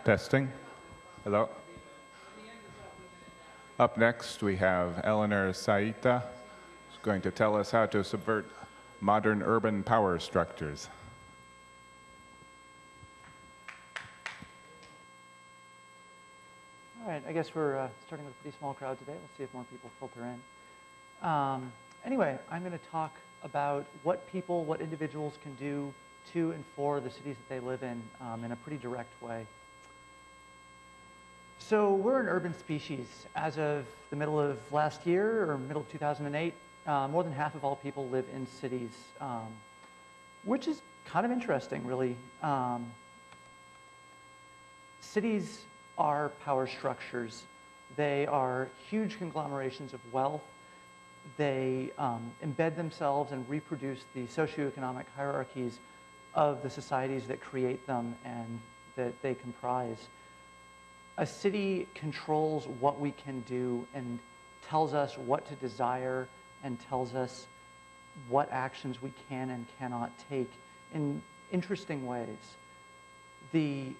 Testing. Hello. Up next, we have Eleanor Saitta, who's going to tell us how to subvert modern urban power structures. All right, I guess we're starting with a pretty small crowd today. We'll see if more people filter in. Anyway, I'm going to talk about what people, what individuals can do to and for the cities that they live in a pretty direct way. So we're an urban species. As of the middle of last year, or middle of 2008, more than half of all people live in cities, which is kind of interesting, really. Cities are power structures. They are huge conglomerations of wealth. They embed themselves and reproduce the socioeconomic hierarchies of the societies that create them and that they comprise. A city controls what we can do and tells us what to desire and tells us what actions we can and cannot take in interesting ways. The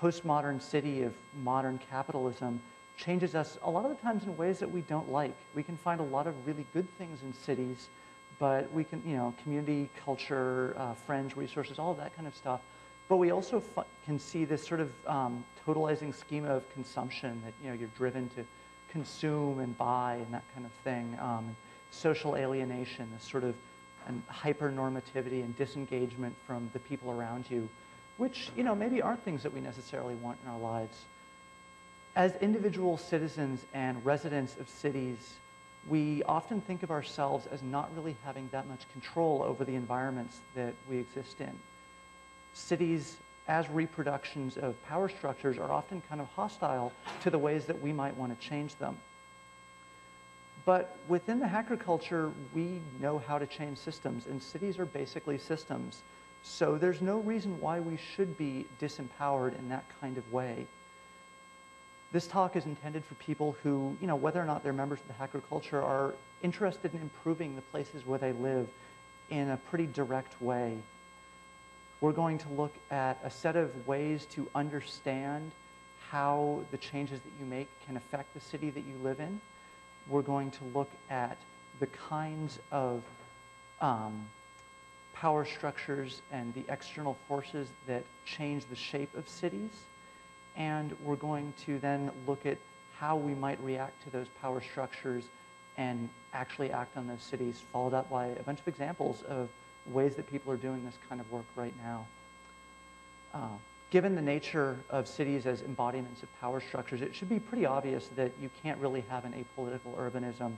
postmodern city of modern capitalism changes us a lot of the times in ways that we don't like. We can find a lot of really good things in cities, but we can, community, culture, friends, resources, all of that kind of stuff. But we also can see this sort of totalizing schema of consumption that, you're driven to consume and buy and that kind of thing. Social alienation, this sort of hyper-normativity and disengagement from the people around you, which, maybe aren't things that we necessarily want in our lives. As individual citizens and residents of cities, we often think of ourselves as not really having that much control over the environments that we exist in. Cities, as reproductions of power structures, are often kind of hostile to the ways that we might want to change them. But within the hacker culture, we know how to change systems, and cities are basically systems. So there's no reason why we should be disempowered in that kind of way. This talk is intended for people who, whether or not they're members of the hacker culture, are interested in improving the places where they live in a pretty direct way. We're going to look at a set of ways to understand how the changes that you make can affect the city that you live in. We're going to look at the kinds of power structures and the external forces that change the shape of cities. And we're going to then look at how we might react to those power structures and actually act on those cities, followed up by a bunch of examples of ways that people are doing this kind of work right now. Given the nature of cities as embodiments of power structures, it should be pretty obvious that you can't really have an apolitical urbanism.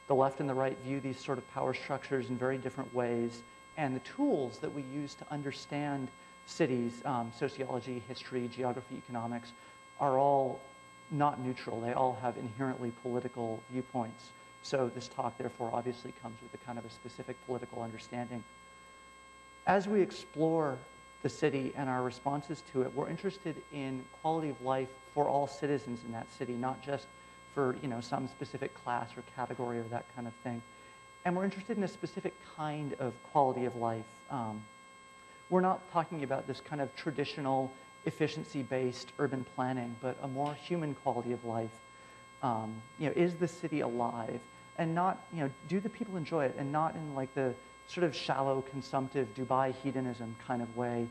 The left and the right view these sort of power structures in very different ways, and the tools that we use to understand cities, sociology, history, geography, economics, are all not neutral. They all have inherently political viewpoints. So this talk, therefore, obviously comes with a kind of a specific political understanding. As we explore the city and our responses to it, we're interested in quality of life for all citizens in that city, not just for some specific class or category or that kind of thing. And we're interested in a specific kind of quality of life. We're not talking about this kind of traditional efficiency-based urban planning, but a more human quality of life. Is the city alive? And not, do the people enjoy it? And not in like the sort of shallow, consumptive Dubai hedonism kind of way,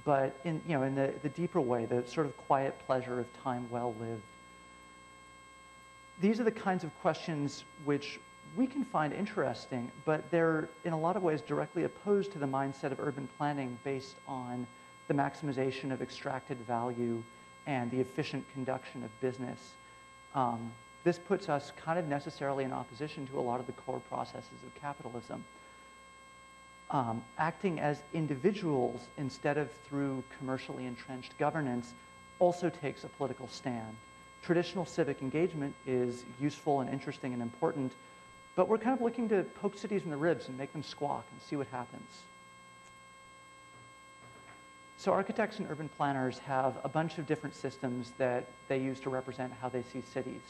but in the deeper way, the sort of quiet pleasure of time well lived. These are the kinds of questions which we can find interesting, but they're in a lot of ways directly opposed to the mindset of urban planning based on the maximization of extracted value and the efficient conduction of business. This puts us kind of necessarily in opposition to a lot of the core processes of capitalism. Acting as individuals instead of through commercially entrenched governance also takes a political stand. Traditional civic engagement is useful and interesting and important, but we're kind of looking to poke cities in the ribs and make them squawk and see what happens. So architects and urban planners have a bunch of different systems that they use to represent how they see cities.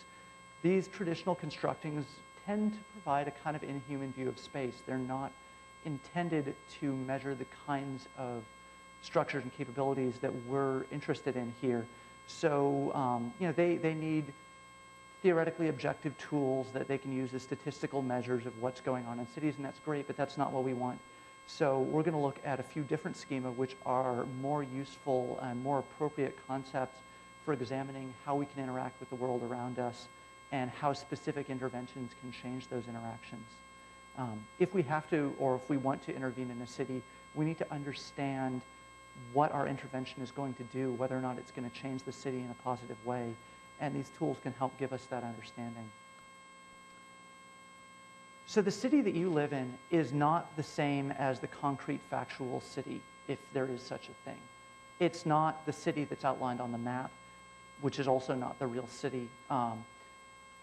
These traditional constructings tend to provide a kind of inhuman view of space. They're not intended to measure the kinds of structures and capabilities that we're interested in here. So they need theoretically objective tools that they can use as statistical measures of what's going on in cities, and that's great, but that's not what we want. So we're going to look at a few different schema which are more useful and more appropriate concepts for examining how we can interact with the world around us and how specific interventions can change those interactions. If we have to, or if we want to intervene in a city, we need to understand what our intervention is going to do, whether or not it's going to change the city in a positive way, and these tools can help give us that understanding. So the city that you live in is not the same as the concrete factual city, if there is such a thing. It's not the city that's outlined on the map, which is also not the real city.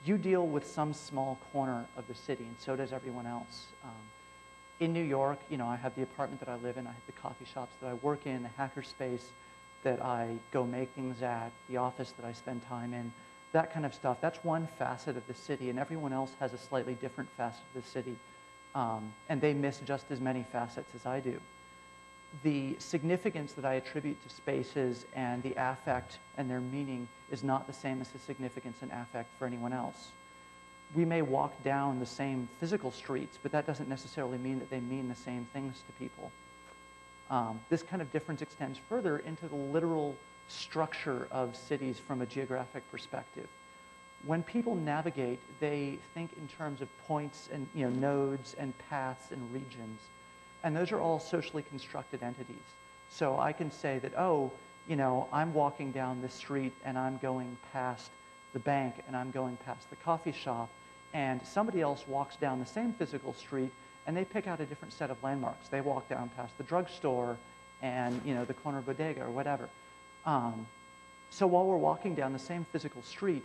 You deal with some small corner of the city, and so does everyone else. In New York, I have the apartment that I live in, I have the coffee shops that I work in, the hackerspace that I go make things at, the office that I spend time in, that kind of stuff. That's one facet of the city, and everyone else has a slightly different facet of the city, and they miss just as many facets as I do. The significance that I attribute to spaces and the affect and their meaning is not the same as the significance and affect for anyone else. We may walk down the same physical streets, but that doesn't necessarily mean that they mean the same things to people. This kind of difference extends further into the literal structure of cities from a geographic perspective. When people navigate, they think in terms of points and nodes and paths and regions. And those are all socially constructed entities. So I can say that, I'm walking down this street and I'm going past the bank and I'm going past the coffee shop, and somebody else walks down the same physical street and they pick out a different set of landmarks. They walk down past the drugstore and the corner bodega or whatever. So while we're walking down the same physical street,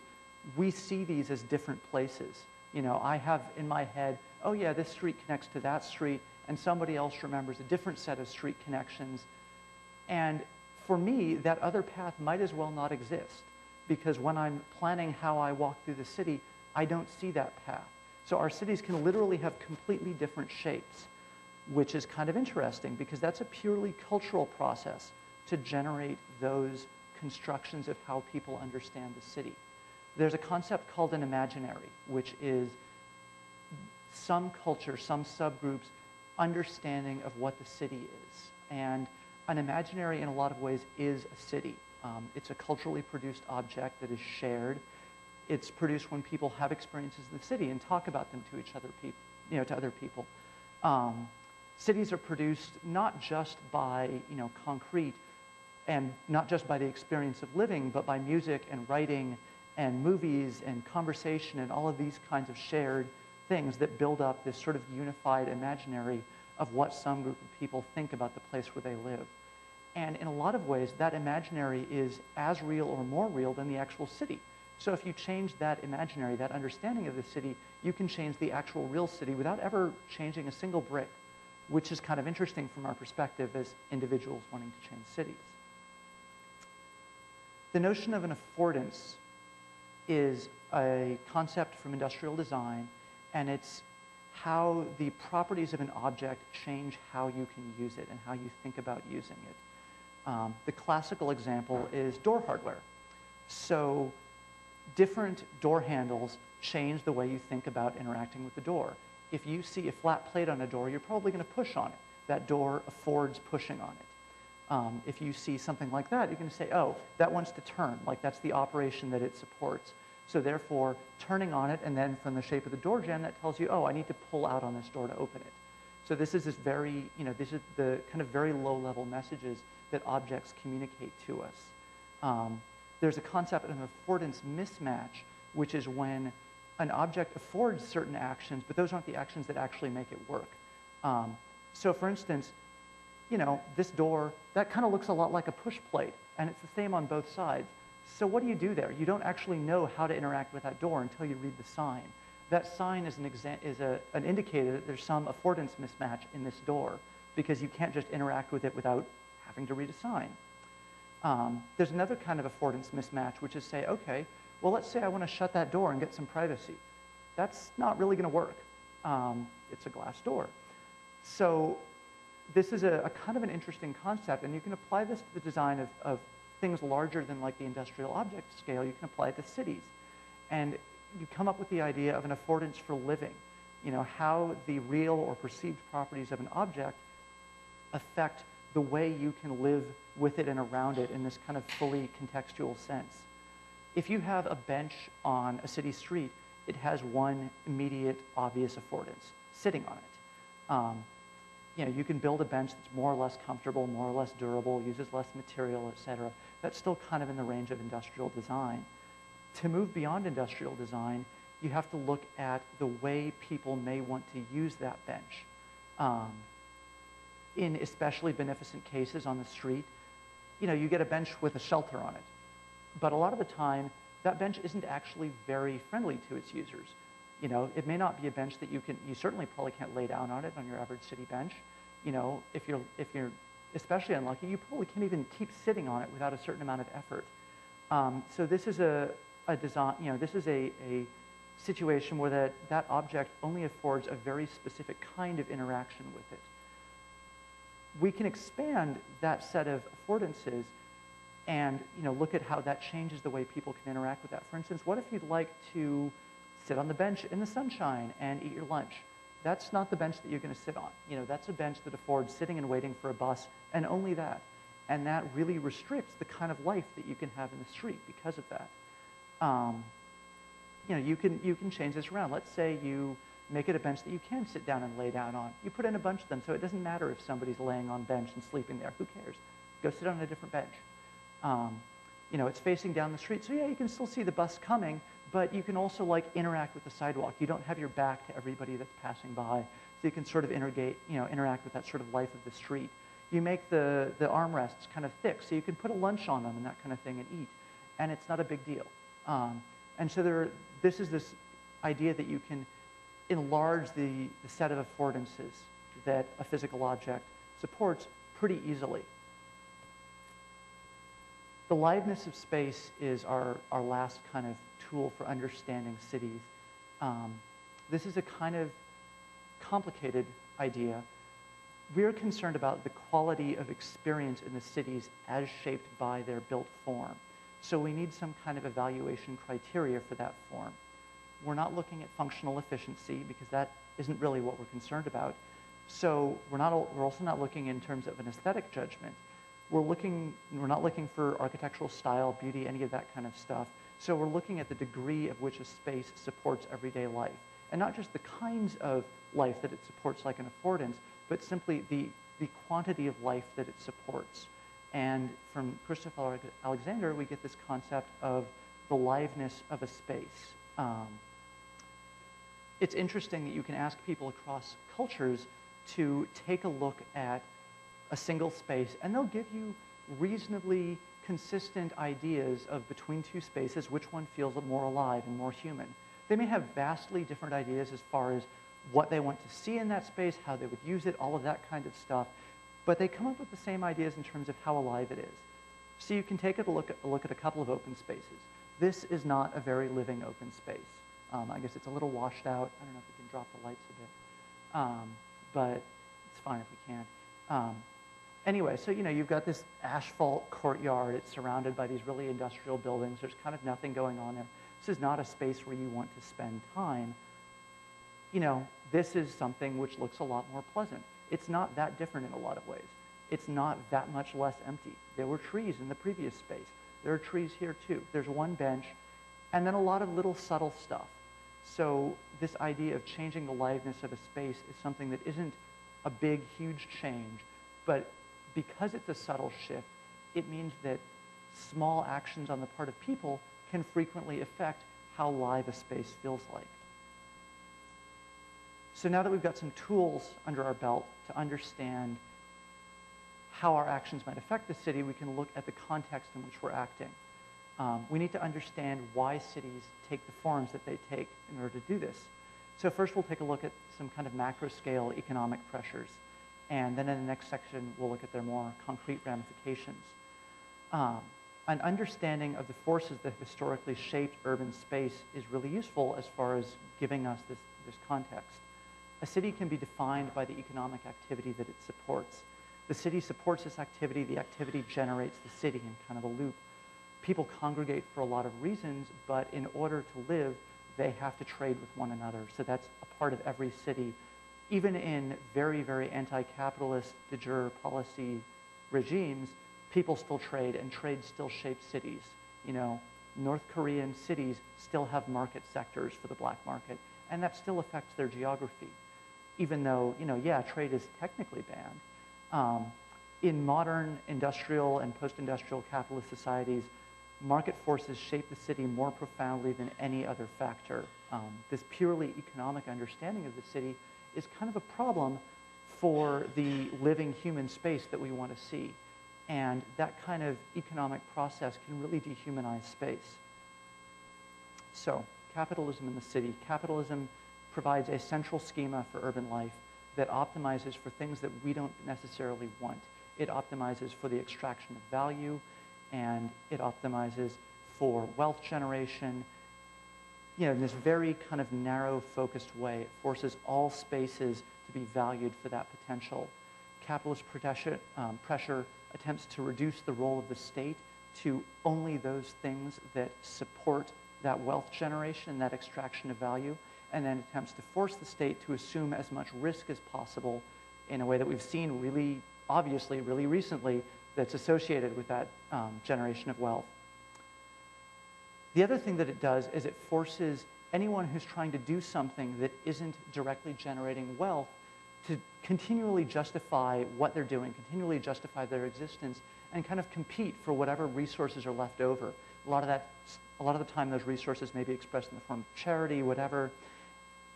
we see these as different places. I have in my head, oh yeah, this street connects to that street, and somebody else remembers a different set of street connections. And for me, that other path might as well not exist, because when I'm planning how I walk through the city, I don't see that path. So our cities can literally have completely different shapes, which is kind of interesting, because that's a purely cultural process to generate those constructions of how people understand the city. There's a concept called an imaginary, which is some culture, some subgroups, understanding of what the city is. And an imaginary, in a lot of ways, is a city. It's a culturally produced object that is shared. It's produced when people have experiences in the city and talk about them to each other, to other people. Cities are produced not just by concrete, and not just by the experience of living, but by music and writing and movies and conversation and all of these kinds of shared things that build up this sort of unified imaginary of what some group of people think about the place where they live. And in a lot of ways, that imaginary is as real or more real than the actual city. So if you change that imaginary, that understanding of the city, you can change the actual real city without ever changing a single brick, which is kind of interesting from our perspective as individuals wanting to change cities. The notion of an affordance is a concept from industrial design, and it's how the properties of an object change how you can use it and how you think about using it. The classical example is door hardware. So different door handles change the way you think about interacting with the door. If you see a flat plate on a door, you're probably going to push on it. That door affords pushing on it. If you see something like that, you're going to say, oh, that wants to turn, like that's the operation that it supports. So therefore, turning on it, and then from the shape of the door jamb, that tells you, oh, I need to pull out on this door to open it. So this is this very, this is the kind of very low-level messages that objects communicate to us. There's a concept of an affordance mismatch, which is when an object affords certain actions, but those aren't the actions that actually make it work. So for instance, this door, that kind of looks a lot like a push plate, and it's the same on both sides. So what do you do there? You don't actually know how to interact with that door until you read the sign. That sign is an indicator that there's some affordance mismatch in this door, because you can't just interact with it without having to read a sign. There's another kind of affordance mismatch, which is say, okay, well, let's say I want to shut that door and get some privacy. That's not really going to work. It's a glass door. So this is a kind of an interesting concept, and you can apply this to the design of things larger than like the industrial object scale, you can apply it to cities. And you come up with the idea of an affordance for living. You know, how the real or perceived properties of an object affect the way you can live with it and around it in this kind of fully contextual sense. If you have a bench on a city street, it has one immediate, obvious affordance, sitting on it. You know, you can build a bench that's more or less comfortable, more or less durable, uses less material, et cetera. That's still kind of in the range of industrial design. To move beyond industrial design, you have to look at the way people may want to use that bench. In especially beneficent cases on the street, you know, you get a bench with a shelter on it. But a lot of the time, that bench isn't actually very friendly to its users. You know, it may not be a bench that you certainly probably can't lay down on it on your average city bench. You know, if you're especially unlucky, you probably can't even keep sitting on it without a certain amount of effort. So this is a design, you know, this is a situation where that object only affords a very specific kind of interaction with it. We can expand that set of affordances and, you know, look at how that changes the way people can interact with that. For instance, what if you'd like to sit on the bench in the sunshine and eat your lunch? That's not the bench that you're going to sit on. You know, that's a bench that affords sitting and waiting for a bus, and only that. And that really restricts the kind of life that you can have in the street because of that. You know, you can change this around. Let's say you make it a bench that you can sit down and lay down on. You put in a bunch of them, so it doesn't matter if somebody's laying on bench and sleeping there. Who cares? Go sit on a different bench. You know, it's facing down the street, so yeah, you can still see the bus coming, but you can also like interact with the sidewalk. You don't have your back to everybody that's passing by, so you can sort of interact with that sort of life of the street. You make the armrests kind of thick, so you can put a lunch on them and that kind of thing and eat, and it's not a big deal. And so this is this idea that you can enlarge the set of affordances that a physical object supports pretty easily. The liveness of space is our last kind of tool for understanding cities. This is a kind of complicated idea. We're concerned about the quality of experience in the cities as shaped by their built form. So we need some kind of evaluation criteria for that form. We're not looking at functional efficiency because that isn't really what we're concerned about. So we're also not looking in terms of an aesthetic judgment. We're not looking for architectural style, beauty, any of that kind of stuff. So we're looking at the degree of which a space supports everyday life. And not just the kinds of life that it supports like an affordance, but simply the quantity of life that it supports. And from Christopher Alexander, we get this concept of the liveness of a space. It's interesting that you can ask people across cultures to take a look at a single space, and they'll give you reasonably consistent ideas of between two spaces, which one feels more alive and more human. They may have vastly different ideas as far as what they want to see in that space, how they would use it, all of that kind of stuff, but they come up with the same ideas in terms of how alive it is. So you can take a look at a couple of open spaces. This is not a very living open space. I guess it's a little washed out. I don't know if we can drop the lights a bit, but it's fine if we can't. Anyway, so you've got this asphalt courtyard. It's surrounded by these really industrial buildings. There's kind of nothing going on there. This is not a space where you want to spend time. This is something which looks a lot more pleasant. It's not that different in a lot of ways. It's not that much less empty. There were trees in the previous space. There are trees here too. There's one bench, and then a lot of little subtle stuff. So this idea of changing the liveness of a space is something that isn't a big, huge change, but because it's a subtle shift, it means that small actions on the part of people can frequently affect how live a space feels like. So now that we've got some tools under our belt to understand how our actions might affect the city, we can look at the context in which we're acting. We need to understand why cities take the forms that they take in order to do this. So first we'll take a look at some kind of macro scale economic pressures. And then in the next section, we'll look at their more concrete ramifications. An understanding of the forces that have historically shaped urban space is really useful as far as giving us this context. A city can be defined by the economic activity that it supports. The city supports this activity. The activity generates the city in kind of a loop. People congregate for a lot of reasons, but in order to live, they have to trade with one another. So that's a part of every city. Even in very, very anti-capitalist de jure policy regimes, people still trade, and trade still shapes cities. You know, North Korean cities still have market sectors for the black market, and that still affects their geography. Even though, you know, yeah, trade is technically banned. In modern industrial and post-industrial capitalist societies, market forces shape the city more profoundly than any other factor. This purely economic understanding of the city is kind of a problem for the living human space that we want to see. And that kind of economic process can really dehumanize space. So, capitalism in the city. Capitalism provides a central schema for urban life that optimizes for things that we don't necessarily want. It optimizes for the extraction of value, and it optimizes for wealth generation. You know, in this very kind of narrow, focused way, it forces all spaces to be valued for that potential. Capitalist pressure attempts to reduce the role of the state to only those things that support that wealth generation, that extraction of value, and then attempts to force the state to assume as much risk as possible in a way that we've seen really obviously, really recently, that's associated with that generation of wealth. The other thing that it does is it forces anyone who's trying to do something that isn't directly generating wealth to continually justify what they're doing, continually justify their existence, and kind of compete for whatever resources are left over. A lot of the time, those resources may be expressed in the form of charity, whatever.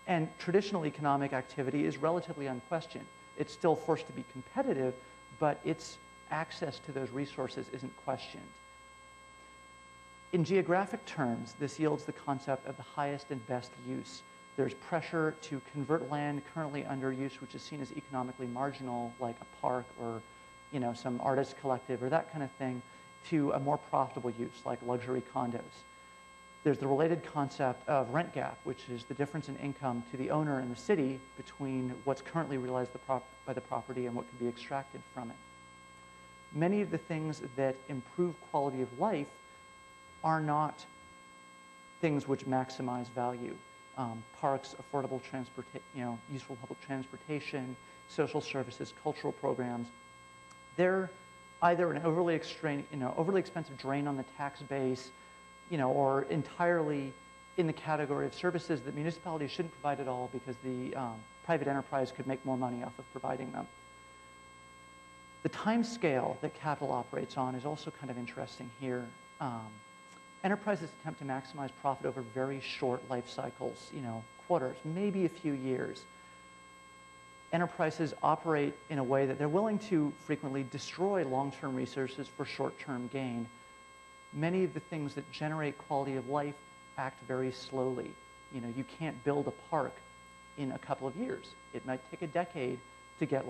And traditional economic activity is relatively unquestioned. It's still forced to be competitive, but its access to those resources isn't questioned. In geographic terms, this yields the concept of the highest and best use. There's pressure to convert land currently under use, which is seen as economically marginal, like a park or, you know, some artist collective or that kind of thing, to a more profitable use, like luxury condos. There's the related concept of rent gap, which is the difference in income to the owner in the city between what's currently realized by the property and what can be extracted from it. Many of the things that improve quality of life are not things which maximize value. Parks, affordable useful public transportation, social services, cultural programs. They're either an overly expensive drain on the tax base, or entirely in the category of services that municipalities shouldn't provide at all because the private enterprise could make more money off of providing them. The time scale that capital operates on is also kind of interesting here. Enterprises attempt to maximize profit over very short life cycles, quarters, maybe a few years. Enterprises operate in a way that they're willing to frequently destroy long-term resources for short-term gain. Many of the things that generate quality of life act very slowly. You can't build a park in a couple of years. It might take a decade to get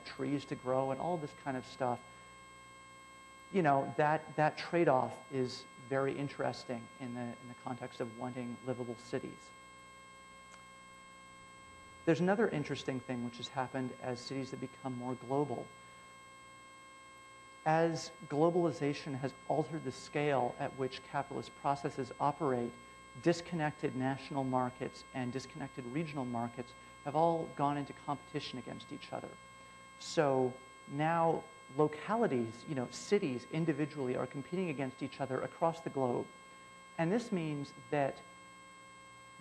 trees to grow and all this kind of stuff. That trade-off is very interesting in the context of wanting livable cities. There's another interesting thing which has happened as cities have become more global. As globalization has altered the scale at which capitalist processes operate, disconnected national markets and disconnected regional markets have all gone into competition against each other. So now localities, cities individually are competing against each other across the globe. And this means that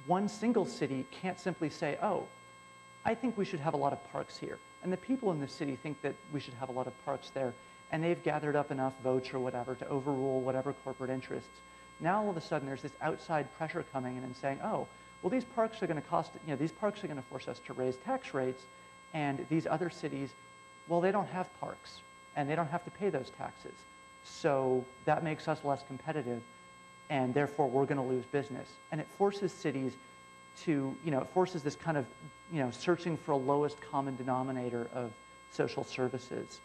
one single city can't simply say, oh, I think we should have a lot of parks here. And the people in the city think that we should have a lot of parks there. And they've gathered up enough votes or whatever to overrule whatever corporate interests. Now all of a sudden there's this outside pressure coming in and saying, oh, well these parks are going to cost, these parks are going to force us to raise tax rates, and these other cities, well, they don't have parks and they don't have to pay those taxes. So that makes us less competitive, and therefore we're going to lose business. And it forces cities to, it forces this kind of, searching for a lowest common denominator of social services.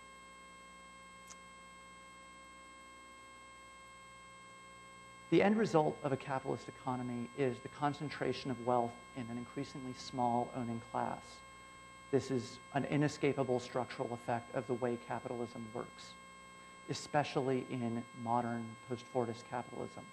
The end result of a capitalist economy is the concentration of wealth in an increasingly small owning class. This is an inescapable structural effect of the way capitalism works, especially in modern post-Fordist capitalism.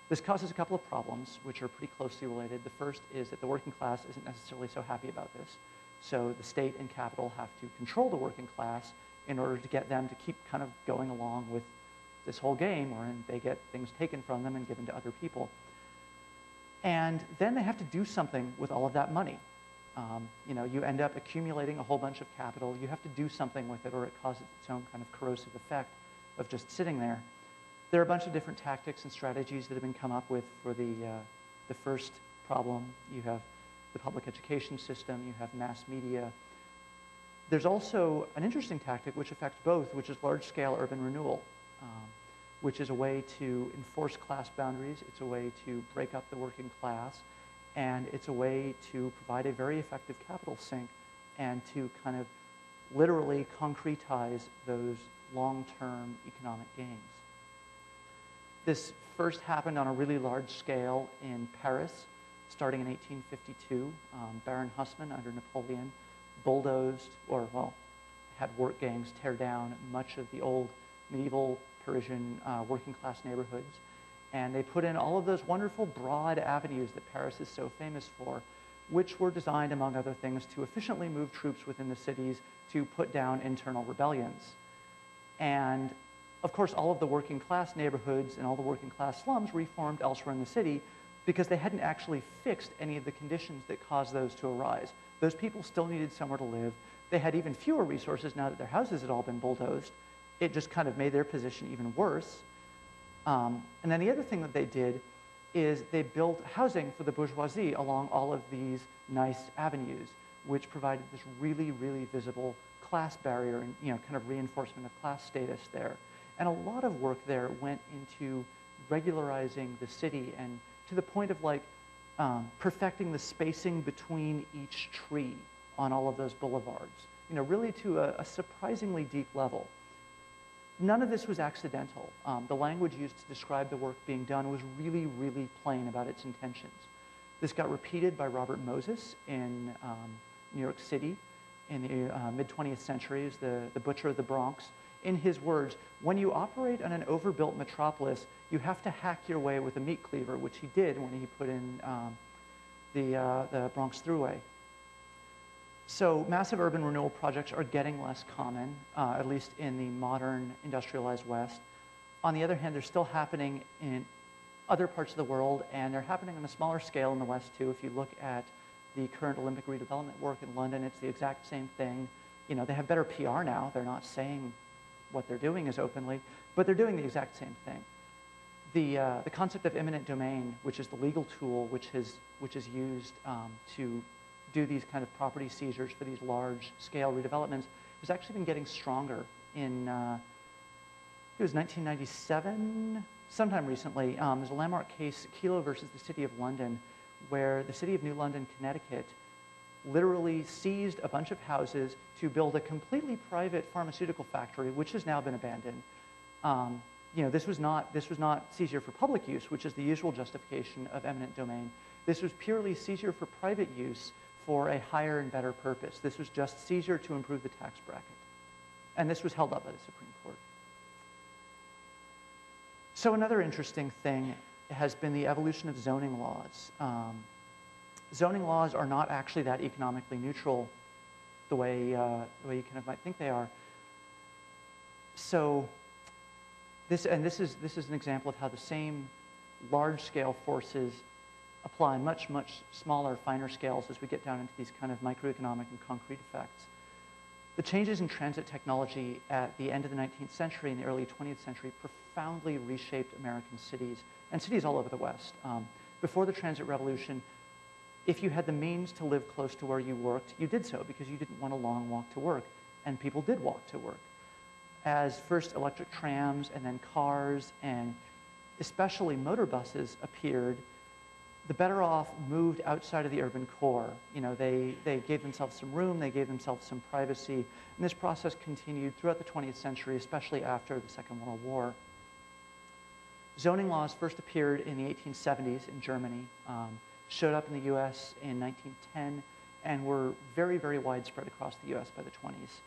This causes a couple of problems, which are pretty closely related. The first is that the working class isn't necessarily so happy about this. So the state and capital have to control the working class in order to get them to keep kind of going along with this whole game wherein they get things taken from them and given to other people. And then they have to do something with all of that money. You know, you end up accumulating a whole bunch of capital. You have to do something with it or it causes its own kind of corrosive effect of just sitting there. There are a bunch of different tactics and strategies that have been come up with for the first problem. You have the public education system, you have mass media. There's also an interesting tactic which affects both, which is large-scale urban renewal, which is a way to enforce class boundaries. It's a way to break up the working class, and it's a way to provide a very effective capital sink and to kind of literally concretize those long-term economic gains. This first happened on a really large scale in Paris, starting in 1852. Baron Haussmann, under Napoleon, bulldozed, or, well, had work gangs tear down much of the old medieval Parisian working class neighborhoods. And they put in all of those wonderful broad avenues that Paris is so famous for, which were designed, among other things, to efficiently move troops within the cities to put down internal rebellions. And of course, all of the working class neighborhoods and all the working class slums reformed elsewhere in the city because they hadn't actually fixed any of the conditions that caused those to arise. Those people still needed somewhere to live. They had even fewer resources now that their houses had all been bulldozed. It just kind of made their position even worse. And then the other thing that they did is they built housing for the bourgeoisie along all of these nice avenues, which provided this really, really visible class barrier and, you know, kind of reinforcement of class status there. And a lot of work there went into regularizing the city and to the point of like perfecting the spacing between each tree on all of those boulevards, you know, really to a surprisingly deep level. None of this was accidental. The language used to describe the work being done was really, really plain about its intentions. This got repeated by Robert Moses in New York City in the mid-20th century as the butcher of the Bronx. In his words, when you operate on an overbuilt metropolis, you have to hack your way with a meat cleaver, which he did when he put in the Bronx Thruway. So massive urban renewal projects are getting less common, at least in the modern industrialized West. On the other hand, they're still happening in other parts of the world, and they're happening on a smaller scale in the West too. If you look at the current Olympic redevelopment work in London, it's the exact same thing. You know, they have better PR now. They're not saying what they're doing as openly, but they're doing the exact same thing. The concept of eminent domain, which is the legal tool which is used to do these kind of property seizures for these large-scale redevelopments, has actually been getting stronger. In it was 1997, sometime recently. There's a landmark case, Kelo versus the City of London, where the City of New London, Connecticut, literally seized a bunch of houses to build a completely private pharmaceutical factory, which has now been abandoned. You know, this was not seizure for public use, which is the usual justification of eminent domain. This was purely seizure for private use for a higher and better purpose. This was just seizure to improve the tax bracket. And this was held up by the Supreme Court. So another interesting thing has been the evolution of zoning laws. Zoning laws are not actually that economically neutral the way you kind of might think they are. So this is an example of how the same large-scale forces apply on much, much smaller, finer scales as we get down into these kind of microeconomic and concrete effects. The changes in transit technology at the end of the 19th century and the early 20th century profoundly reshaped American cities, and cities all over the West. Before the transit revolution, if you had the means to live close to where you worked, you did so because you didn't want a long walk to work, and people did walk to work. As first electric trams and then cars and especially motor buses appeared, the better off moved outside of the urban core. You know, they gave themselves some room, they gave themselves some privacy, and this process continued throughout the 20th century, especially after the Second World War. Zoning laws first appeared in the 1870s in Germany, showed up in the US in 1910, and were very, very widespread across the US by the 20s.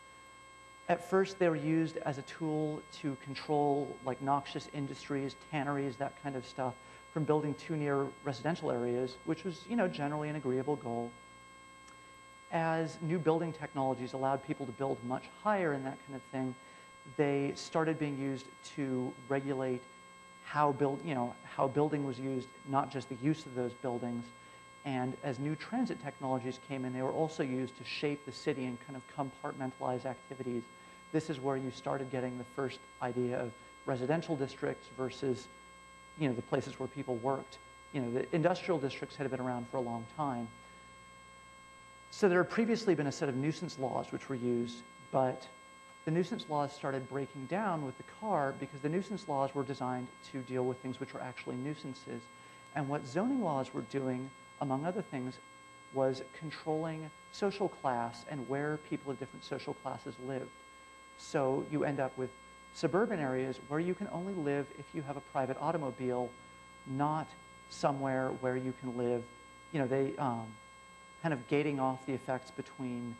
At first, they were used as a tool to control like noxious industries, tanneries, that kind of stuff, from building too near residential areas, which was, generally an agreeable goal. As new building technologies allowed people to build much higher and that kind of thing, they started being used to regulate how building was used, not just the use of those buildings. And as new transit technologies came in, they were also used to shape the city and kind of compartmentalize activities. This is where you started getting the first idea of residential districts versus, the places where people worked. The industrial districts had been around for a long time. So there had previously been a set of nuisance laws which were used, but the nuisance laws started breaking down with the car because the nuisance laws were designed to deal with things which were actually nuisances. And what zoning laws were doing, among other things, was controlling social class and where people of different social classes lived. So you end up with suburban areas where you can only live if you have a private automobile, not somewhere where you can live, they kind of gating off the effects between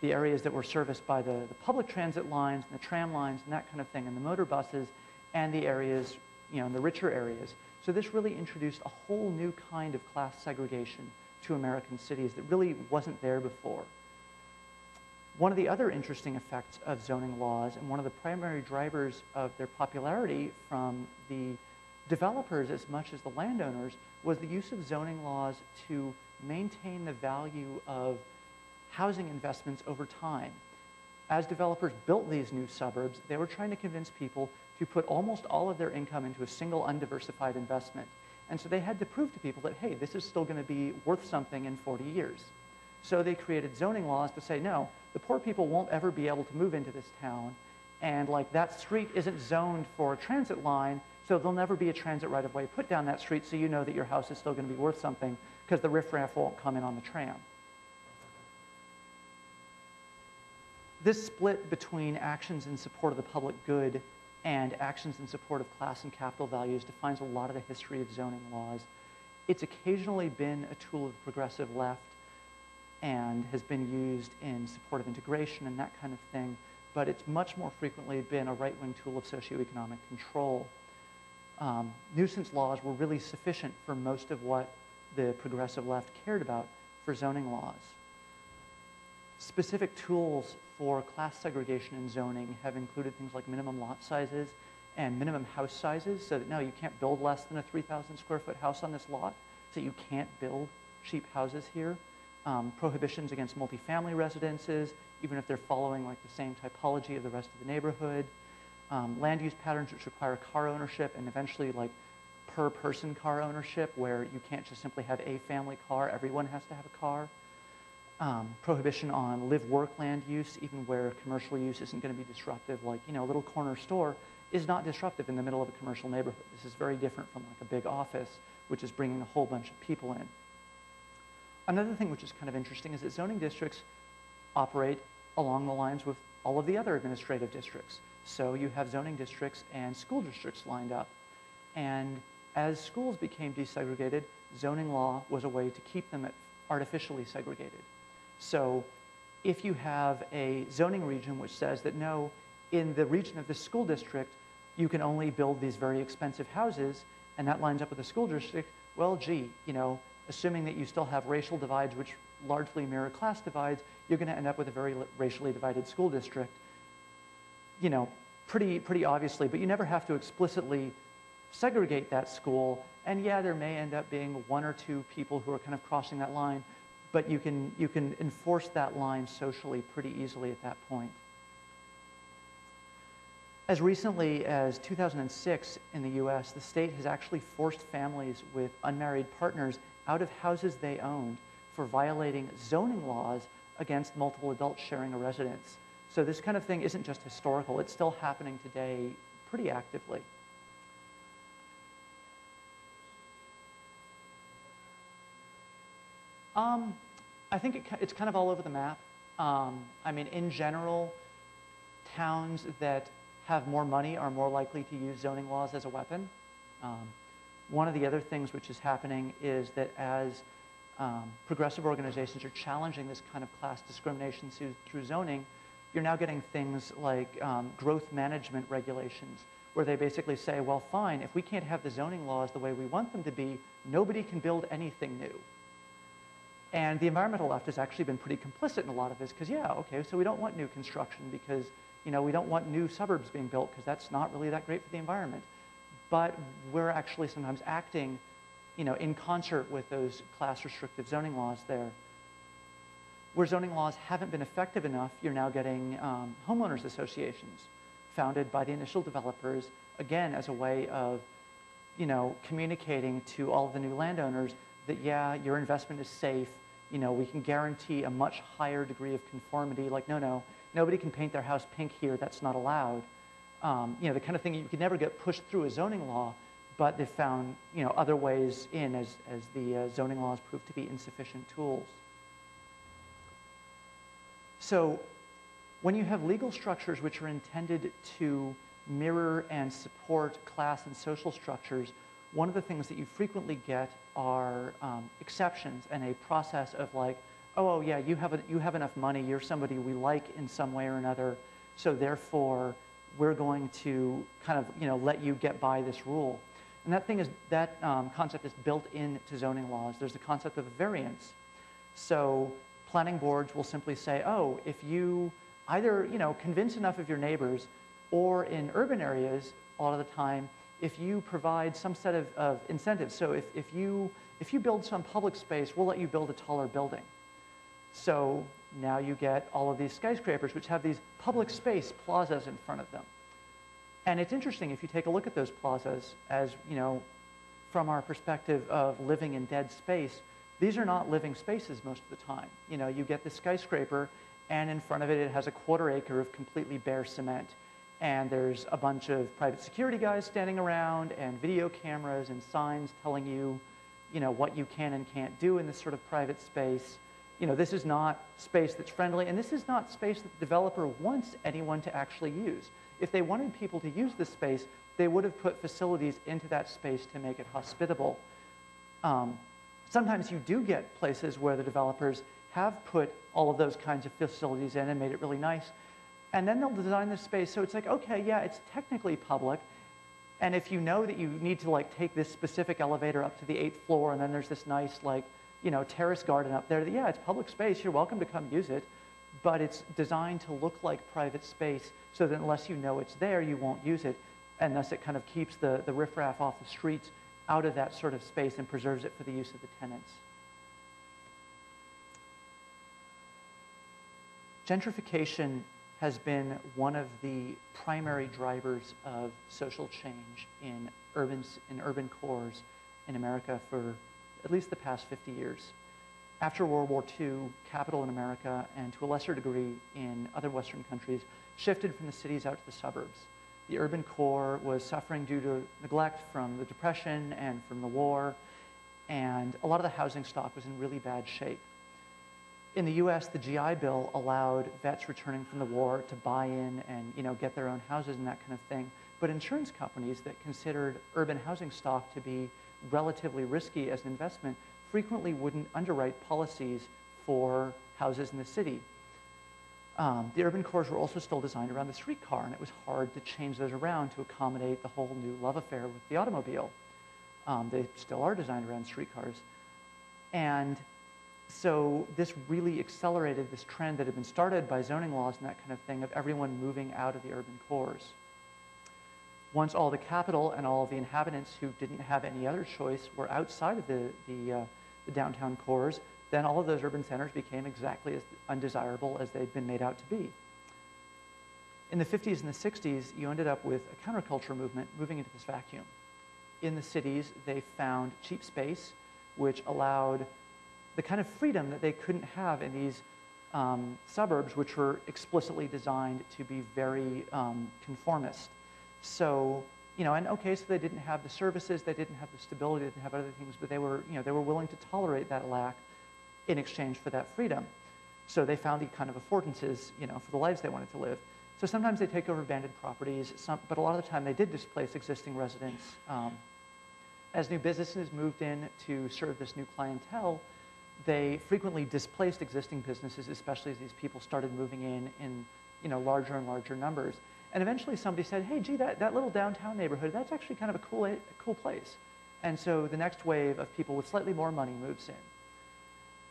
the areas that were serviced by the public transit lines and the tram lines and that kind of thing, and the motor buses, and the areas, in the richer areas. So this really introduced a whole new kind of class segregation to American cities that really wasn't there before. One of the other interesting effects of zoning laws, and one of the primary drivers of their popularity from the developers as much as the landowners, was the use of zoning laws to maintain the value of housing investments over time. As developers built these new suburbs, they were trying to convince people to put almost all of their income into a single undiversified investment. And so they had to prove to people that, hey, this is still going to be worth something in 40 years. So they created zoning laws to say, no, the poor people won't ever be able to move into this town, and like that street isn't zoned for a transit line, so there'll never be a transit right-of-way put down that street, so you know that your house is still going to be worth something because the riffraff won't come in on the tram. This split between actions in support of the public good and actions in support of class and capital values defines a lot of the history of zoning laws. It's occasionally been a tool of the progressive left and has been used in support of integration and that kind of thing, but it's much more frequently been a right-wing tool of socioeconomic control. Nuisance laws were really sufficient for most of what the progressive left cared about for zoning laws. Specific tools for class segregation in zoning have included things like minimum lot sizes and minimum house sizes, so that no, you can't build less than a 3,000 square foot house on this lot, so you can't build cheap houses here. Prohibitions against multifamily residences, even if they're following like the same typology of the rest of the neighborhood. Land use patterns which require car ownership and eventually like per person car ownership, where you can't just simply have a family car, everyone has to have a car. Prohibition on live-work land use, even where commercial use isn't going to be disruptive, like, a little corner store is not disruptive in the middle of a commercial neighborhood. This is very different from like a big office, which is bringing a whole bunch of people in. Another thing which is kind of interesting is that zoning districts operate along the lines with all of the other administrative districts. So you have zoning districts and school districts lined up. And as schools became desegregated, zoning law was a way to keep them artificially segregated. So if you have a zoning region which says that no, in the region of the school district, you can only build these very expensive houses, and that lines up with the school district, well, gee, assuming that you still have racial divides which largely mirror class divides, you're going to end up with a very racially divided school district, pretty obviously, but you never have to explicitly segregate that school. And yeah, there may end up being one or two people who are kind of crossing that line, but you can enforce that line socially pretty easily at that point. As recently as 2006 in the US, the state has actually forced families with unmarried partners out of houses they owned for violating zoning laws against multiple adults sharing a residence. So this kind of thing isn't just historical, it's still happening today pretty actively. I think it's kind of all over the map. I mean, in general, towns that have more money are more likely to use zoning laws as a weapon. One of the other things which is happening is that as progressive organizations are challenging this kind of class discrimination through zoning, you're now getting things like growth management regulations, where they basically say, well, fine, if we can't have the zoning laws the way we want them to be, nobody can build anything new. And the environmental left has actually been pretty complicit in a lot of this, because yeah, okay, so we don't want new construction because we don't want new suburbs being built because that's not really that great for the environment. But we're actually sometimes acting in concert with those class restrictive zoning laws there. Where zoning laws haven't been effective enough, you're now getting homeowners associations founded by the initial developers, again, as a way of communicating to all of the new landowners that, yeah, your investment is safe, we can guarantee a much higher degree of conformity, like, no, nobody can paint their house pink here, that's not allowed. The kind of thing you could never get pushed through a zoning law, but they've found other ways in as the zoning laws prove to be insufficient tools. So when you have legal structures which are intended to mirror and support class and social structures, one of the things that you frequently get are exceptions and a process of like, oh yeah, you have enough money, you're somebody we like in some way or another, so therefore we're going to kind of let you get by this rule. And that concept is built into zoning laws. There's the concept of variance. So planning boards will simply say, oh, if you either convince enough of your neighbors, or in urban areas a lot of the time, if you provide some set of incentives. So if you build some public space, we'll let you build a taller building. So now you get all of these skyscrapers which have these public space plazas in front of them. And it's interesting if you take a look at those plazas as, from our perspective of living in dead space, these are not living spaces most of the time. You get the skyscraper and in front of it, it has a quarter acre of completely bare cement. And there's a bunch of private security guys standing around and video cameras and signs telling you, what you can and can't do in this sort of private space. This is not space that's friendly, and this is not space that the developer wants anyone to actually use. If they wanted people to use this space, they would have put facilities into that space to make it hospitable. Sometimes you do get places where the developers have put all of those kinds of facilities in and made it really nice. And then they'll design the space so it's like, okay, yeah, it's technically public. And if you know that you need to take this specific elevator up to the 8th floor and then there's this nice terrace garden up there, yeah, it's public space, you're welcome to come use it. But it's designed to look like private space so that unless you know it's there, you won't use it. And thus it kind of keeps the riffraff off the streets out of that sort of space and preserves it for the use of the tenants. Gentrification has been one of the primary drivers of social change in urban cores in America for at least the past 50 years. After World War II, capital in America, and to a lesser degree in other Western countries, shifted from the cities out to the suburbs. The urban core was suffering due to neglect from the Depression and from the war, and a lot of the housing stock was in really bad shape. In the US, the GI Bill allowed vets returning from the war to buy in and get their own houses and that kind of thing. But insurance companies that considered urban housing stock to be relatively risky as an investment frequently wouldn't underwrite policies for houses in the city. The urban cores were also still designed around the streetcar, and it was hard to change those around to accommodate the whole new love affair with the automobile. They still are designed around streetcars. And so this really accelerated this trend that had been started by zoning laws and that kind of thing of everyone moving out of the urban cores. Once all the capital and all of the inhabitants who didn't have any other choice were outside of the downtown cores, then all of those urban centers became exactly as undesirable as they'd been made out to be. In the 50s and the 60s, you ended up with a counterculture movement moving into this vacuum. In the cities, they found cheap space, which allowed the kind of freedom that they couldn't have in these suburbs, which were explicitly designed to be very conformist. So, and okay, so they didn't have the services, they didn't have the stability, they didn't have other things, but they were willing to tolerate that lack in exchange for that freedom. So they found the kind of affordances, for the lives they wanted to live. So sometimes they take over abandoned properties, but a lot of the time they did displace existing residents. As new businesses moved in to serve this new clientele, They frequently displaced existing businesses, especially as these people started moving in larger and larger numbers. And eventually somebody said, hey, gee, that little downtown neighborhood, that's actually kind of a cool place. And so the next wave of people with slightly more money moves in.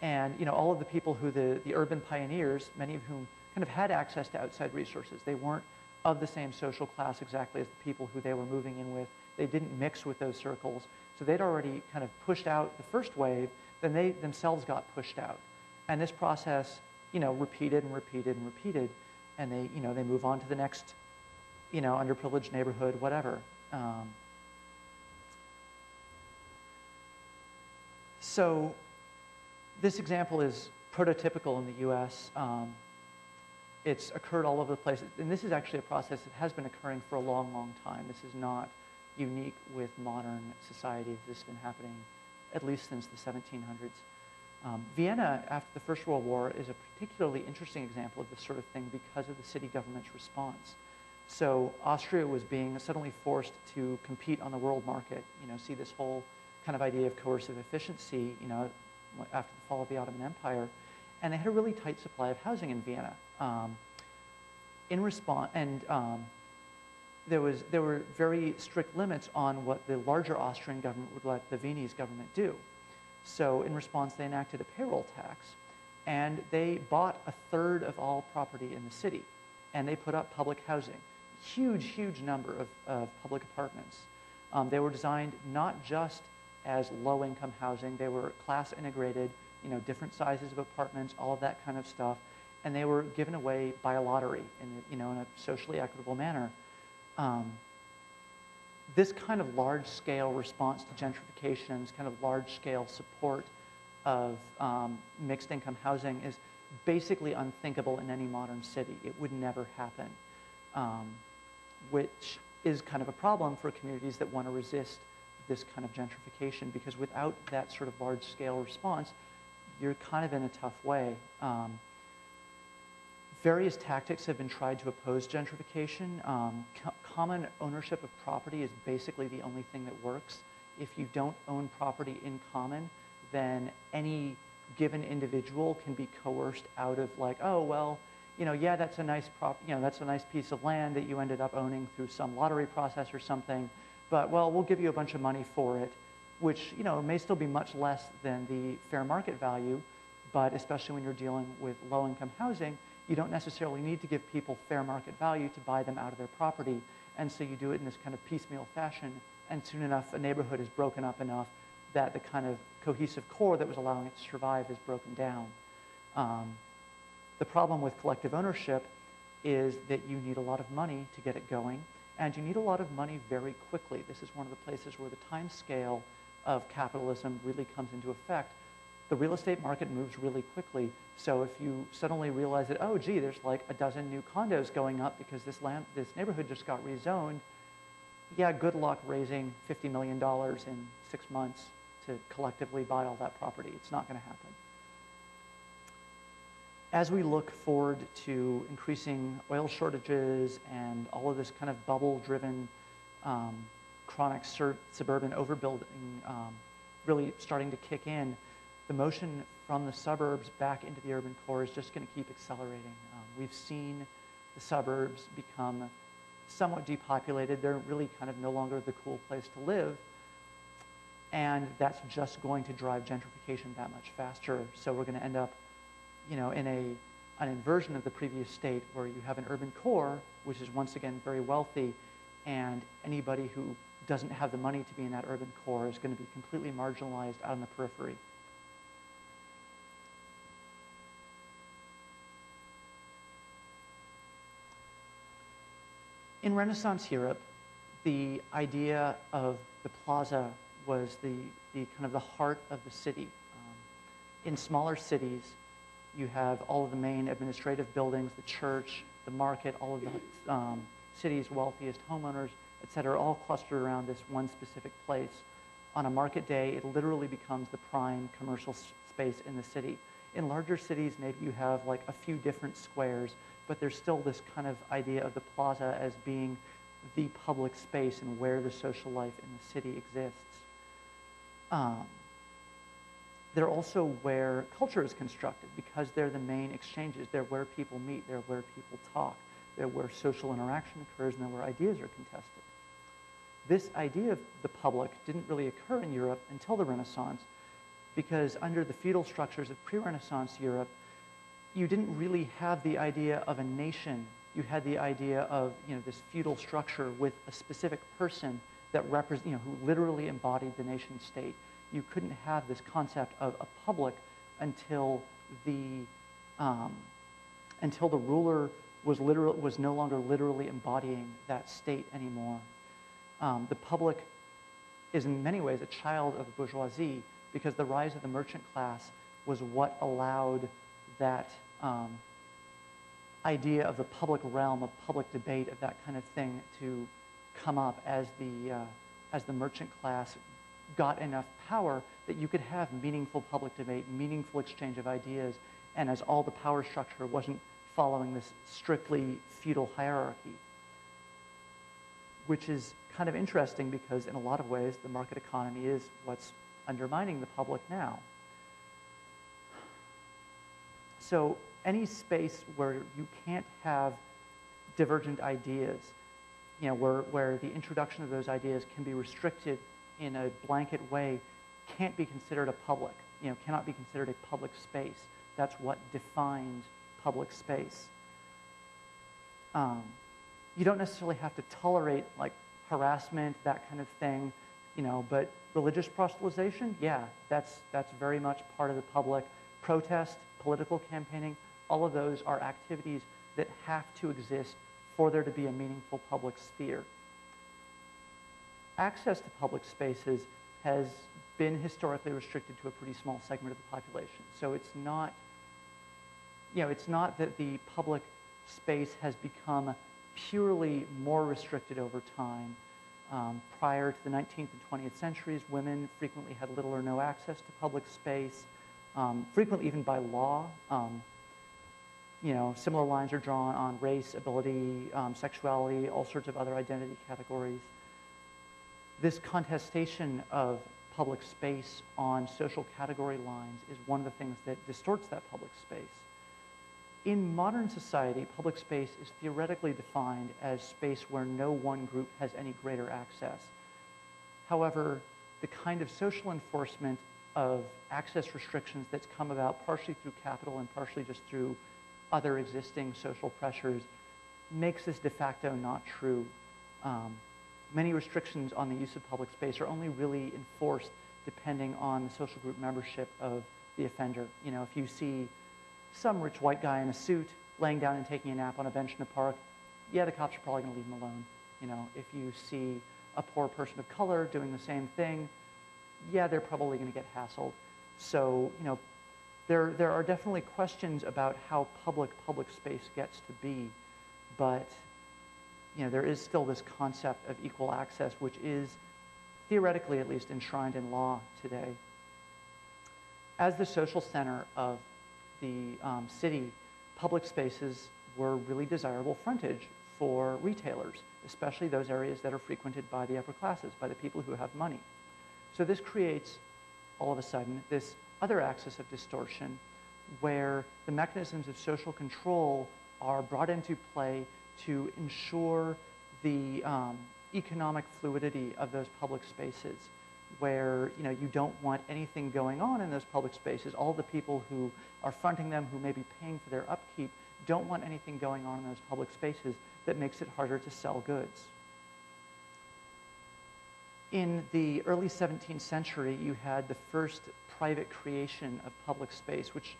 And all of the people who the urban pioneers, many of whom kind of had access to outside resources, they weren't of the same social class exactly as the people who they were moving in with. They didn't mix with those circles. So they'd already kind of pushed out the first wave, then they themselves got pushed out. And this process, repeated and repeated and repeated. And they move on to the next, underprivileged neighborhood, whatever. So this example is prototypical in the US. It's occurred all over the place. And this is actually a process that has been occurring for a long, long time. This is not unique with modern society. This has been happening at least since the 1700s. Vienna, after the First World War, is a particularly interesting example of this sort of thing because of the city government's response. So Austria was being suddenly forced to compete on the world market, see this whole kind of idea of coercive efficiency, after the fall of the Ottoman Empire. And they had a really tight supply of housing in Vienna. In response, and there were very strict limits on what the larger Austrian government would let the Viennese government do. So in response, they enacted a payroll tax, and they bought a third of all property in the city, and they put up public housing, huge, huge number of public apartments. They were designed not just as low-income housing, they were class integrated, different sizes of apartments, all of that kind of stuff, and they were given away by a lottery in a socially equitable manner. This kind of large-scale response to gentrification, this kind of large-scale support of mixed-income housing is basically unthinkable in any modern city. It would never happen, which is kind of a problem for communities that want to resist this kind of gentrification, because without that sort of large-scale response, you're kind of in a tough way. Various tactics have been tried to oppose gentrification. Common ownership of property is basically the only thing that works. If you don't own property in common, then any given individual can be coerced out of like, oh, well, yeah, that's a nice that's a nice piece of land that you ended up owning through some lottery process or something, but well, we'll give you a bunch of money for it, which may still be much less than the fair market value, but especially when you're dealing with low-income housing, you don't necessarily need to give people fair market value to buy them out of their property. And so you do it in this kind of piecemeal fashion, and soon enough, a neighborhood is broken up enough that the kind of cohesive core that was allowing it to survive is broken down. The problem with collective ownership is that you need a lot of money to get it going, and you need a lot of money very quickly. This is one of the places where the time scale of capitalism really comes into effect. The real estate market moves really quickly. So if you suddenly realize that, oh, gee, there's like a dozen new condos going up because this neighborhood just got rezoned, yeah, good luck raising $50 million in 6 months to collectively buy all that property. It's not going to happen. As we look forward to increasing oil shortages and all of this kind of bubble-driven chronic suburban overbuilding really starting to kick in, the motion from the suburbs back into the urban core is just going to keep accelerating. We've seen the suburbs become somewhat depopulated. They're really kind of no longer the cool place to live. And that's just going to drive gentrification that much faster. So we're going to end up, in an inversion of the previous state where you have an urban core, which is once again very wealthy, and anybody who doesn't have the money to be in that urban core is going to be completely marginalized out on the periphery. In Renaissance Europe, the idea of the plaza was the kind of the heart of the city. In smaller cities, you have all of the main administrative buildings, the church, the market, all of the city's wealthiest homeowners, et cetera, all clustered around this one specific place. On a market day, it literally becomes the prime commercial space in the city. In larger cities, maybe you have like a few different squares, but there's still this kind of idea of the plaza as being the public space and where the social life in the city exists. they're also where culture is constructed because they're the main exchanges. They're where people meet. They're where people talk. They're where social interaction occurs, and they're where ideas are contested. This idea of the public didn't really occur in Europe until the Renaissance, because under the feudal structures of pre-Renaissance Europe, you didn't really have the idea of a nation. You had the idea of this feudal structure with a specific person that who literally embodied the nation state. You couldn't have this concept of a public until the ruler was no longer literally embodying that state anymore. The public is in many ways a child of the bourgeoisie because the rise of the merchant class was what allowed that idea of the public realm, of public debate, of that kind of thing to come up as the merchant class got enough power that you could have meaningful public debate, meaningful exchange of ideas, and as all the power structure wasn't following this strictly feudal hierarchy, which is kind of interesting because in a lot of ways the market economy is what's undermining the public now. So any space where you can't have divergent ideas, where the introduction of those ideas can be restricted in a blanket way, can't be considered a public, cannot be considered a public space. That's what defines public space. You don't necessarily have to tolerate like harassment, that kind of thing, but religious proselytization, yeah, that's very much part of the public. Protest, political campaigning, all of those are activities that have to exist for there to be a meaningful public sphere. Access to public spaces has been historically restricted to a pretty small segment of the population. So it's not, it's not that the public space has become purely more restricted over time. Prior to the 19th and 20th centuries, women frequently had little or no access to public space, frequently even by law. Similar lines are drawn on race, ability, sexuality, all sorts of other identity categories. This contestation of public space on social category lines is one of the things that distorts that public space. In modern society, public space is theoretically defined as space where no one group has any greater access. However, the kind of social enforcement of access restrictions that's come about partially through capital and partially just through other existing social pressures makes this de facto not true. Many restrictions on the use of public space are only really enforced depending on the social group membership of the offender. If you see some rich white guy in a suit laying down and taking a nap on a bench in a park, yeah, the cops are probably going to leave him alone. If you see a poor person of color doing the same thing, yeah, they're probably going to get hassled. So, there are definitely questions about how public space gets to be, but there is still this concept of equal access, which is theoretically at least enshrined in law today. As the social center of the city, public spaces were really desirable frontage for retailers, especially those areas that are frequented by the upper classes, by the people who have money. So this creates, all of a sudden, this other axis of distortion where the mechanisms of social control are brought into play to ensure the economic fluidity of those public spaces, where you don't want anything going on in those public spaces. All the people who are fronting them, who may be paying for their upkeep, don't want anything going on in those public spaces that makes it harder to sell goods. In the early 17th century, you had the first private creation of public space, which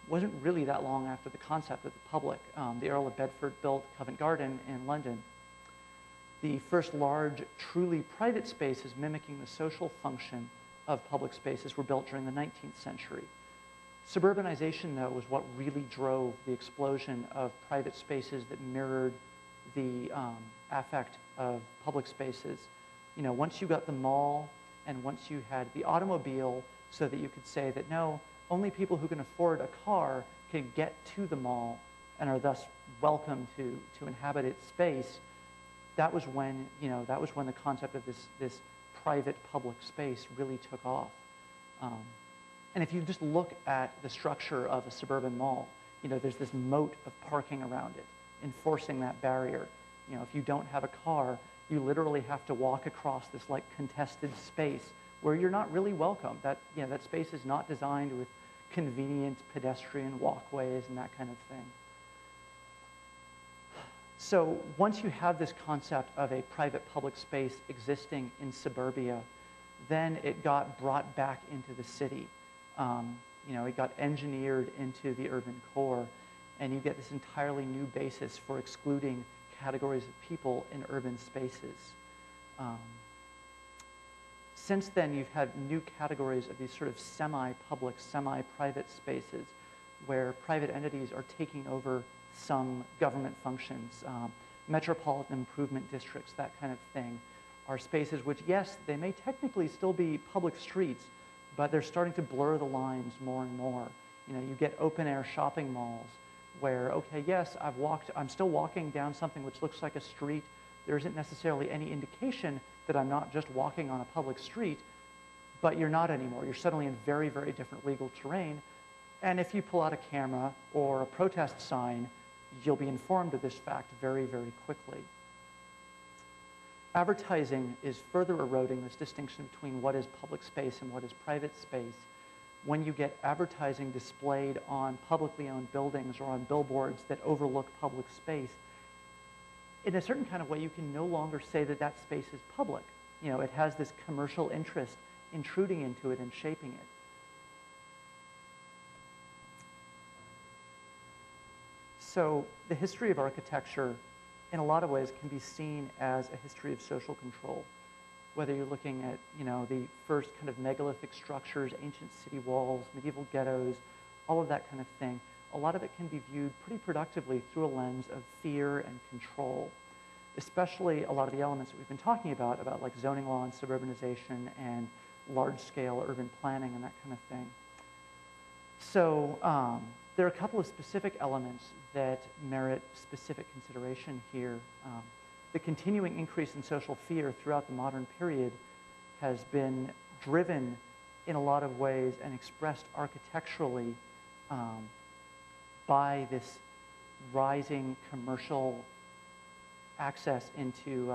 wasn't really that long after the concept of the public. The Earl of Bedford built Covent Garden in London. The first large, truly private spaces mimicking the social function of public spaces were built during the 19th century. Suburbanization, though, was what really drove the explosion of private spaces that mirrored the affect of public spaces. Once you got the mall and once you had the automobile so that you could say that, no, only people who can afford a car can get to the mall and are thus welcome to inhabit its space, that was when, the concept of this private public space really took off. And if you just look at the structure of a suburban mall, there's this moat of parking around it, enforcing that barrier. If you don't have a car, you literally have to walk across this like contested space where you're not really welcome. That space is not designed with convenient pedestrian walkways and that kind of thing. So once you have this concept of a private public space existing in suburbia, then it got brought back into the city. It got engineered into the urban core, and you get this entirely new basis for excluding categories of people in urban spaces. Since then, you've had new categories of these sort of semi-public, semi-private spaces where private entities are taking over some government functions. Metropolitan improvement districts, that kind of thing, are spaces which, yes, they may technically still be public streets, but they're starting to blur the lines more and more. You get open-air shopping malls where, okay, yes, I'm still walking down something which looks like a street. There isn't necessarily any indication that I'm not just walking on a public street, but you're not anymore. You're suddenly in very, very different legal terrain. And if you pull out a camera or a protest sign, you'll be informed of this fact very, very quickly. Advertising is further eroding this distinction between what is public space and what is private space. When you get advertising displayed on publicly owned buildings or on billboards that overlook public space, in a certain kind of way, you can no longer say that that space is public. It has this commercial interest intruding into it and shaping it. So the history of architecture, in a lot of ways, can be seen as a history of social control. Whether you're looking at, the first kind of megalithic structures, ancient city walls, medieval ghettos, all of that kind of thing, a lot of it can be viewed pretty productively through a lens of fear and control, especially a lot of the elements that we've been talking about like zoning law and suburbanization and large-scale urban planning and that kind of thing. So there are a couple of specific elements that merit specific consideration here. The continuing increase in social fear throughout the modern period has been driven in a lot of ways and expressed architecturally by this rising commercial access into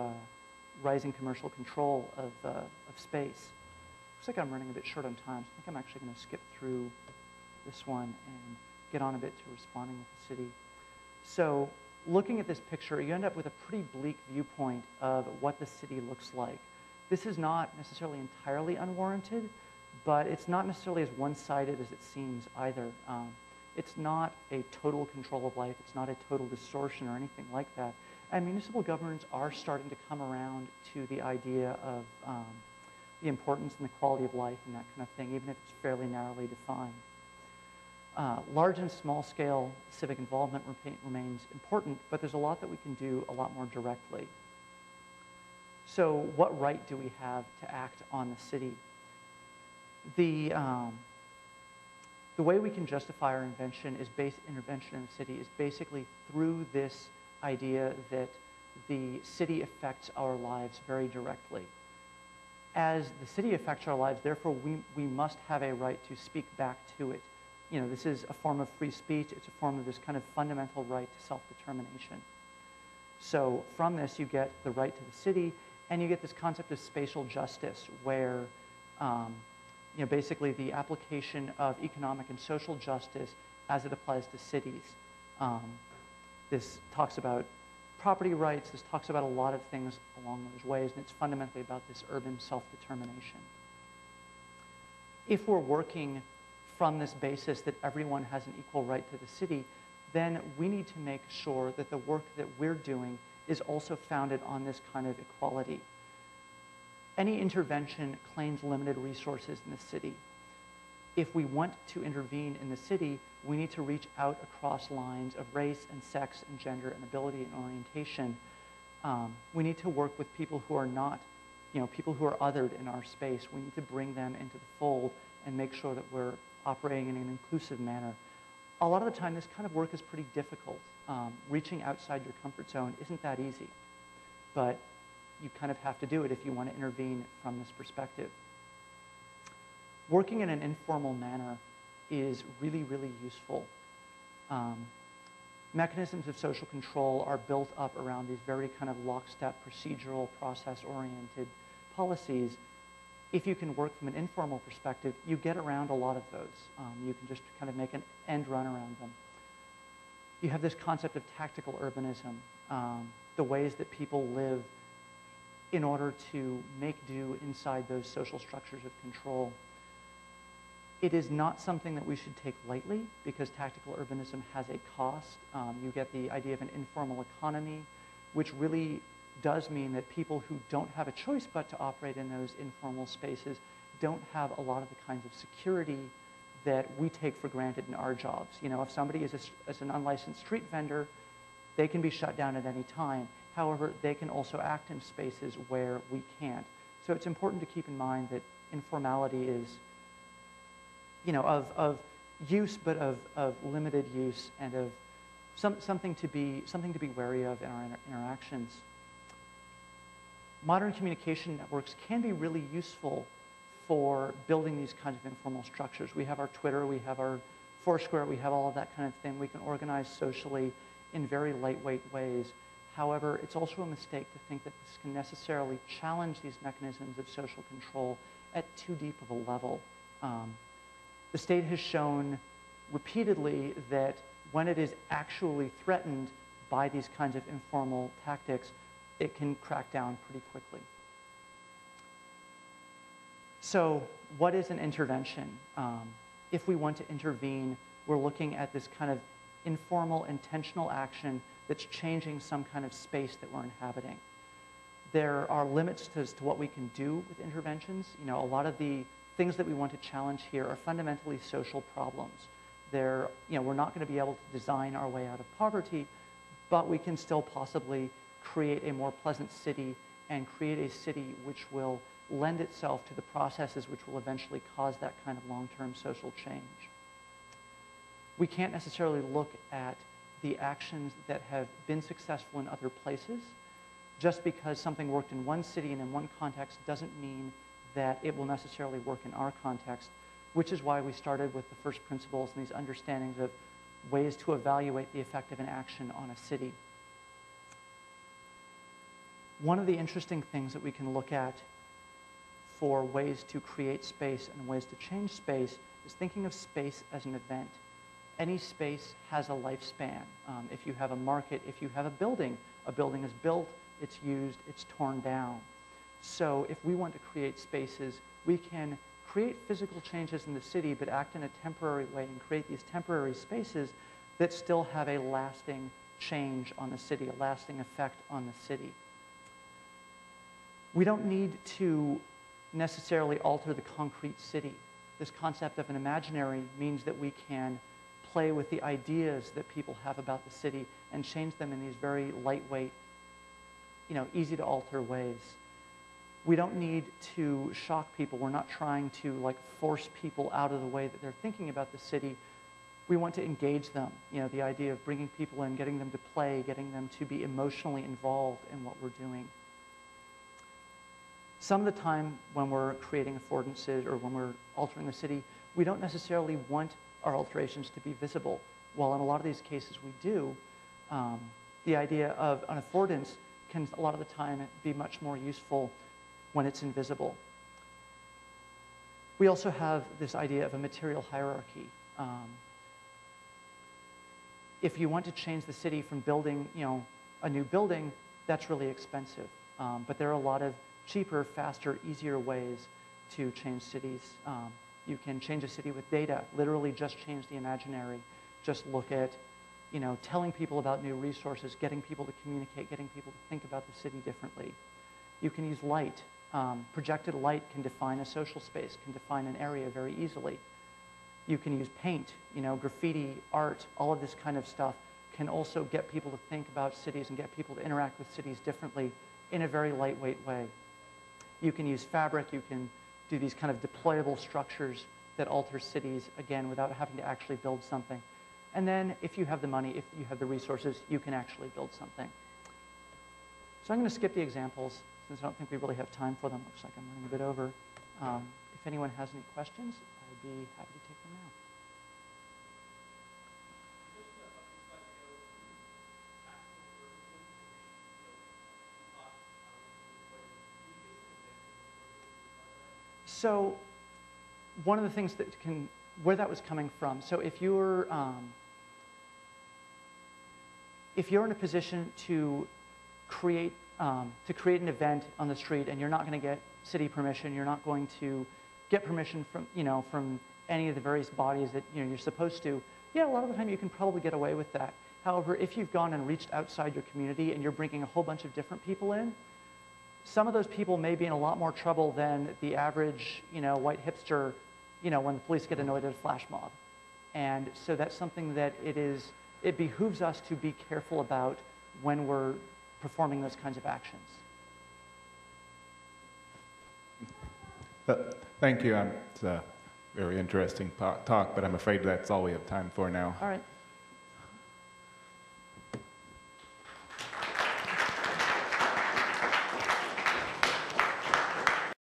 rising commercial control of space. Looks like I'm running a bit short on time, so I think I'm actually going to skip through this one and get on a bit to responding with the city. So looking at this picture, you end up with a pretty bleak viewpoint of what the city looks like. This is not necessarily entirely unwarranted, but it's not necessarily as one-sided as it seems either. It's not a total control of life. It's not a total distortion or anything like that. And municipal governments are starting to come around to the idea of the importance and the quality of life and that kind of thing, even if it's fairly narrowly defined. Large and small scale civic involvement remains important, but there's a lot that we can do a lot more directly. So what right do we have to act on the city? The way we can justify our intervention in the city is basically through this idea that the city affects our lives very directly. As the city affects our lives, therefore we must have a right to speak back to it. This is a form of free speech. It's a form of this kind of fundamental right to self-determination. So from this, you get the right to the city, and you get this concept of spatial justice, where basically the application of economic and social justice as it applies to cities. This talks about property rights. This talks about a lot of things along those ways, and it's fundamentally about this urban self-determination. If we're working from this basis that everyone has an equal right to the city, then we need to make sure that the work that we're doing is also founded on this kind of equality. Any intervention claims limited resources in the city. If we want to intervene in the city, we need to reach out across lines of race and sex and gender and ability and orientation. We need to work with people who are not, people who are othered in our space. We need to bring them into the fold and make sure that we're operating in an inclusive manner. A lot of the time, this kind of work is pretty difficult. Reaching outside your comfort zone isn't that easy, but you kind of have to do it if you want to intervene from this perspective. working in an informal manner is really, really useful. Mechanisms of social control are built up around these very kind of lockstep, procedural, process-oriented policies. If you can work from an informal perspective, you get around a lot of those. You can just kind of make an end run around them. You have this concept of tactical urbanism, the ways that people live in order to make do inside those social structures of control. It is not something that we should take lightly because tactical urbanism has a cost. You get the idea of an informal economy, which really does mean that people who don't have a choice but to operate in those informal spaces don't have a lot of the kinds of security that we take for granted in our jobs. You know, if somebody is an unlicensed street vendor, they can be shut down at any time. However, they can also act in spaces where we can't. So it's important to keep in mind that informality is, you know, of use, but of limited use and of something to be wary of in our interactions. Modern communication networks can be really useful for building these kinds of informal structures. We have our Twitter, we have our Foursquare, we have all of that kind of thing. We can organize socially in very lightweight ways. However, it's also a mistake to think that this can necessarily challenge these mechanisms of social control at too deep of a level. The state has shown repeatedly that when it is actually threatened by these kinds of informal tactics, it can crack down pretty quickly. So what is an intervention? If we want to intervene, we're looking at this kind of informal, intentional action that's changing some kind of space that we're inhabiting. There are limits as to what we can do with interventions. You know, a lot of the things that we want to challenge here are fundamentally social problems. We're not going to be able to design our way out of poverty, but we can still possibly create a more pleasant city and create a city which will lend itself to the processes which will eventually cause that kind of long-term social change. We can't necessarily look at the actions that have been successful in other places. Just because something worked in one city and in one context doesn't mean that it will necessarily work in our context, which is why we started with the first principles and these understandings of ways to evaluate the effect of an action on a city. One of the interesting things that we can look at for ways to create space and ways to change space is thinking of space as an event. Any space has a lifespan. If you have a market, if you have a building is built, it's used, it's torn down. So if we want to create spaces, we can create physical changes in the city, but act in a temporary way and create these temporary spaces that still have a lasting change on the city, a lasting effect on the city. We don't need to necessarily alter the concrete city. This concept of an imaginary means that we can play with the ideas that people have about the city and change them in these very lightweight, easy to alter ways. We don't need to shock people. We're not trying to force people out of the way that they're thinking about the city. We want to engage them. The idea of bringing people in, getting them to play, getting them to be emotionally involved in what we're doing. Some of the time when we're creating affordances or when we're altering the city, we don't necessarily want our alterations to be visible. While in a lot of these cases we do, the idea of an affordance can a lot of the time be much more useful when it's invisible. We also have this idea of a material hierarchy. If you want to change the city from building, a new building, that's really expensive. But there are a lot of cheaper, faster, easier ways to change cities. You can change a city with data, literally just change the imaginary. Just look at, telling people about new resources, getting people to communicate, getting people to think about the city differently. You can use light. Projected light can define a social space, can define an area very easily. You can use paint, graffiti, art, all of this kind of stuff can also get people to think about cities and get people to interact with cities differently in a very lightweight way. You can use fabric, you can do these kind of deployable structures that alter cities, again, without having to actually build something. And then if you have the money, if you have the resources, you can actually build something. So I'm going to skip the examples since I don't think we really have time for them. Looks like I'm running a bit over. If if anyone has any questions, I'd be happy to take them now. So one of the things that where that was coming from, so if you're in a position to create an event on the street and you're not going to get city permission, you're not going to get permission from any of the various bodies that you're supposed to, yeah, a lot of the time you can probably get away with that. However, if you've gone and reached outside your community and you're bringing a whole bunch of different people in, some of those people may be in a lot more trouble than the average, white hipster, when the police get annoyed at a flash mob. And so that's something that it behooves us to be careful about when we're performing those kinds of actions. Thank you. It's a very interesting talk, but I'm afraid that's all we have time for now. All right.